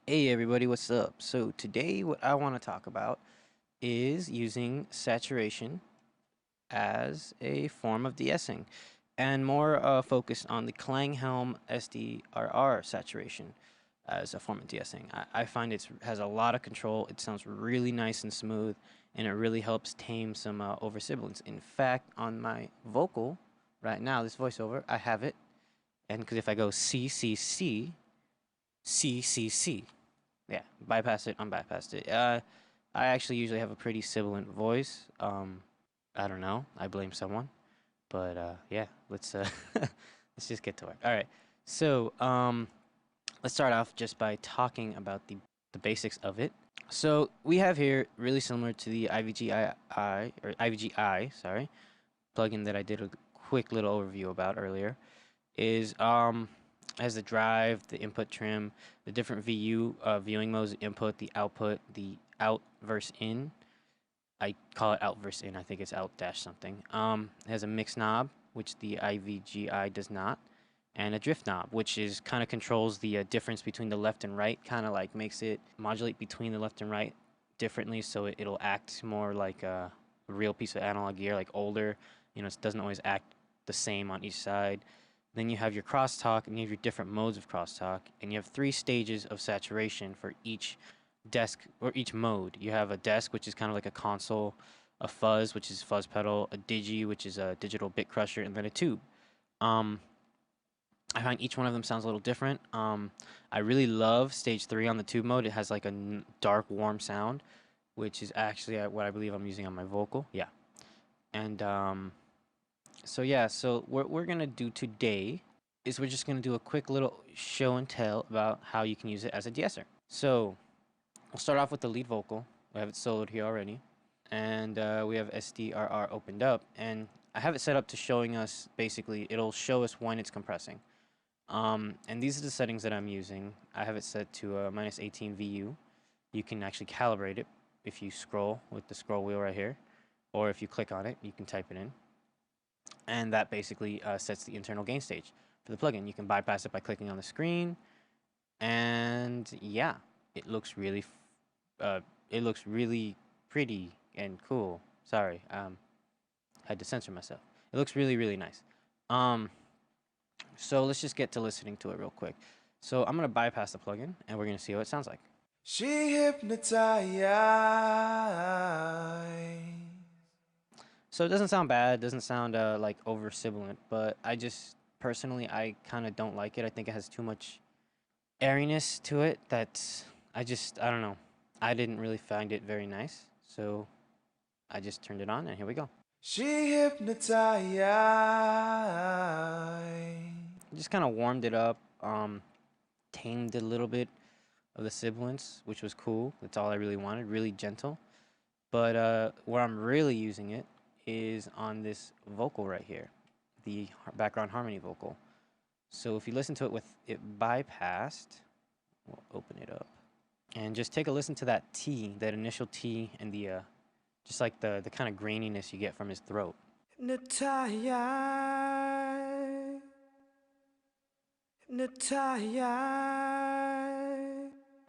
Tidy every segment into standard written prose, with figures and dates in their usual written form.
Hey everybody, what's up? So today what I want to talk about is using saturation as a form of de-essing and more focused on the Klanghelm SDRR saturation as a form of de-essing. I find it has a lot of control, it sounds really nice and smooth, and it really helps tame some over-sibilance. In fact, on my vocal right now, this voiceover, I have it, and because if I go C, C, C, C, C, C, yeah, bypass it, unbypassed it. I actually usually have a pretty sibilant voice. I don't know. I blame someone. But yeah, let's let's just get to it. All right. So let's start off just by talking about the basics of it. So we have here really similar to the IVGI, sorry, plugin that I did a quick little overview about earlier. Is has the drive, the input trim, the different viewing modes, input, the output, the out versus in. I call it out versus in. I think it's out dash something. It has a mix knob, which the IVGI does not, and a drift knob, which is kind of controls the difference between the left and right. Kind of like makes it modulate between the left and right differently, so it'll act more like a real piece of analog gear, like older. You know, it doesn't always act the same on each side. Then you have your crosstalk, and you have your different modes of crosstalk, and you have 3 stages of saturation for each desk or each mode. You have a desk, which is kind of like a console, a fuzz, which is fuzz pedal, a digi, which is a digital bit crusher, and then a tube. Um, I find each one of them sounds a little different. I really love stage 3 on the tube mode. It has like a dark, warm sound, which is actually what I believe I'm using on my vocal. Yeah, and so yeah, so what we're gonna do today is we're just gonna do a quick little show and tell about how you can use it as a de-esser. So we'll start off with the lead vocal. We have it soloed here already, and we have SDRR opened up, and I have it set up to showing us basically it'll show us when it's compressing. And these are the settings that I'm using. I have it set to minus 18 VU. You can actually calibrate it if you scroll with the scroll wheel right here, or if you click on it, you can type it in. And that basically sets the internal gain stage for the plugin. You can bypass it by clicking on the screen, and yeah, it looks really, it looks really pretty and cool. Sorry, had to censor myself. It looks really, really nice. So let's just get to listening to it real quick. So I'm gonna bypass the plugin, and we're gonna see what it sounds like. She hypnotized. So it doesn't sound bad. It doesn't sound like over sibilant, but I just personally I kind of don't like it. I think it has too much airiness to it that I don't know. I didn't really find it very nice. So I just turned it on, and here we go. She hypnotized. Just kind of warmed it up, tamed it a little bit of the sibilance, which was cool. That's all I really wanted, really gentle. But where I'm really using it is on this vocal right here, the background harmony vocal. So if you listen to it with it bypassed, we'll open it up. And just take a listen to that T, that initial T, and the just like the kind of graininess you get from his throat. Hypnotized. Hypnotized.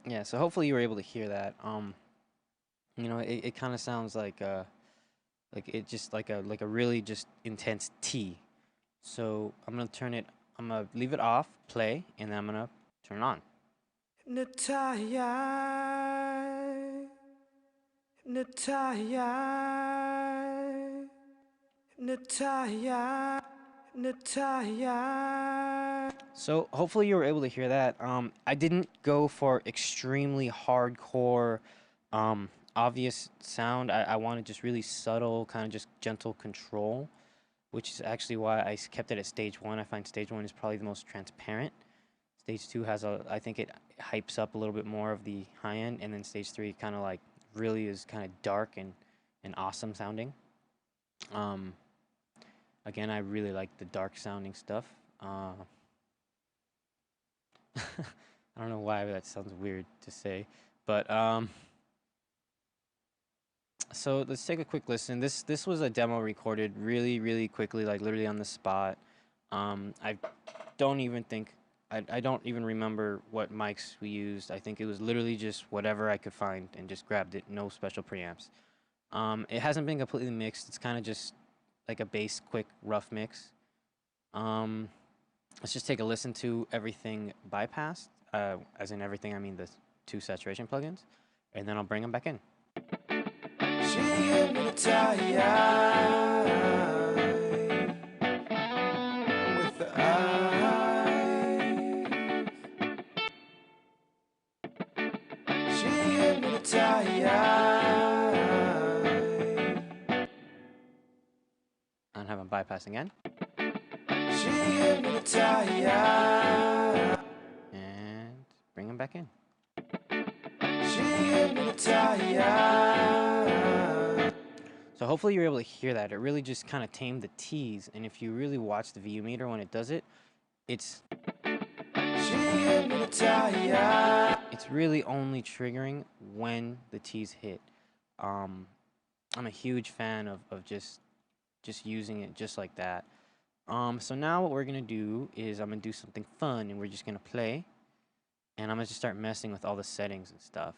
Yeah, so hopefully you were able to hear that. You know, it kind of sounds like it just like a really just intense T. So I'm gonna leave it off, play, and then I'm gonna turn it on. Hypnotized. Hypnotized. Hypnotized. Hypnotized. So hopefully you were able to hear that. I didn't go for extremely hardcore, obvious sound. I wanted just really subtle, kind of just gentle control, which is actually why I kept it at stage 1. I find stage 1 is probably the most transparent. Stage 2 has I think it hypes up a little bit more of the high end, and then stage 3 kind of like really is kind of dark and awesome sounding. Again, I really like the dark sounding stuff. I don't know why that sounds weird to say, but so let's take a quick listen. This was a demo recorded really quickly, like literally on the spot. I don't even think I don't even remember what mics we used. I think it was literally just whatever I could find and just grabbed it. No special preamps. It hasn't been completely mixed. It's kind of just like a base, quick, rough mix. Um, let's just take a listen to everything bypassed. As in everything, I mean the two saturation plugins, and then I'll bring them back in. She hypnotized with the eye. She hypnotized. And have them bypass again. She hypnotized. And bring them back in. She hypnotized. So hopefully you're able to hear that. It really just kind of tamed the T's, and if you really watch the VU meter when it does it, it's really only triggering when the T's hit. I'm a huge fan of just using it just like that. So now what we're gonna do is I'm gonna do something fun, and we're just gonna play, and I'm gonna just start messing with all the settings and stuff.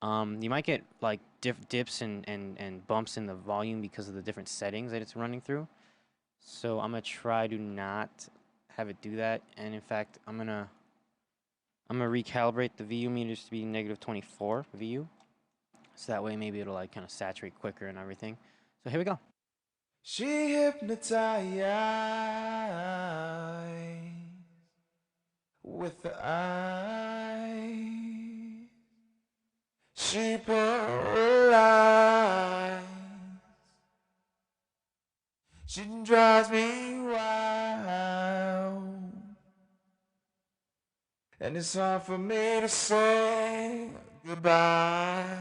You might get like dips and bumps in the volume because of the different settings that it's running through. So I'm gonna try to not have it do that, and in fact I'm gonna recalibrate the VU meters to be -24 VU, so that way maybe it'll like kind of saturate quicker and everything. So here we go. She hypnotized with the eye. She paralyzed. She drives me wild. And it's hard for me to say goodbye.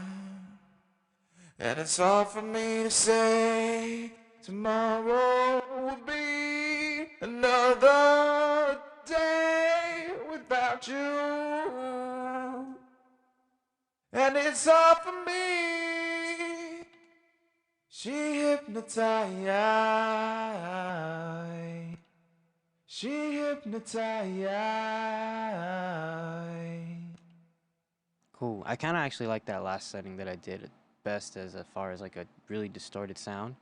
And it's hard for me to say tomorrow will be another day without you. And it's hard for me. She hypnotized. She hypnotized. Cool. I kind of actually like that last setting that I did best as far as like a really distorted sound.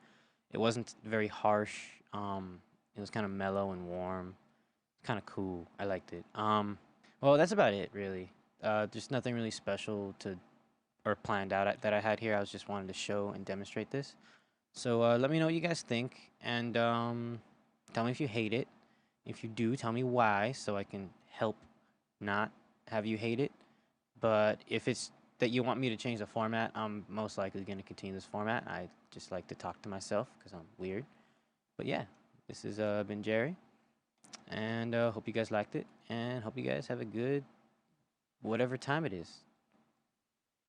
It wasn't very harsh. It was kind of mellow and warm. Kind of cool. I liked it. Well, that's about it really. There's nothing really special to or planned out that I had here. I was just wanted to show and demonstrate this. So let me know what you guys think, and tell me if you hate it. If you do, tell me why, so I can help not have you hate it. But if it's that you want me to change the format, I'm most likely going to continue this format. I just like to talk to myself because I'm weird. But yeah, this has been Jerry, and hope you guys liked it, and hope you guys have a good whatever time it is.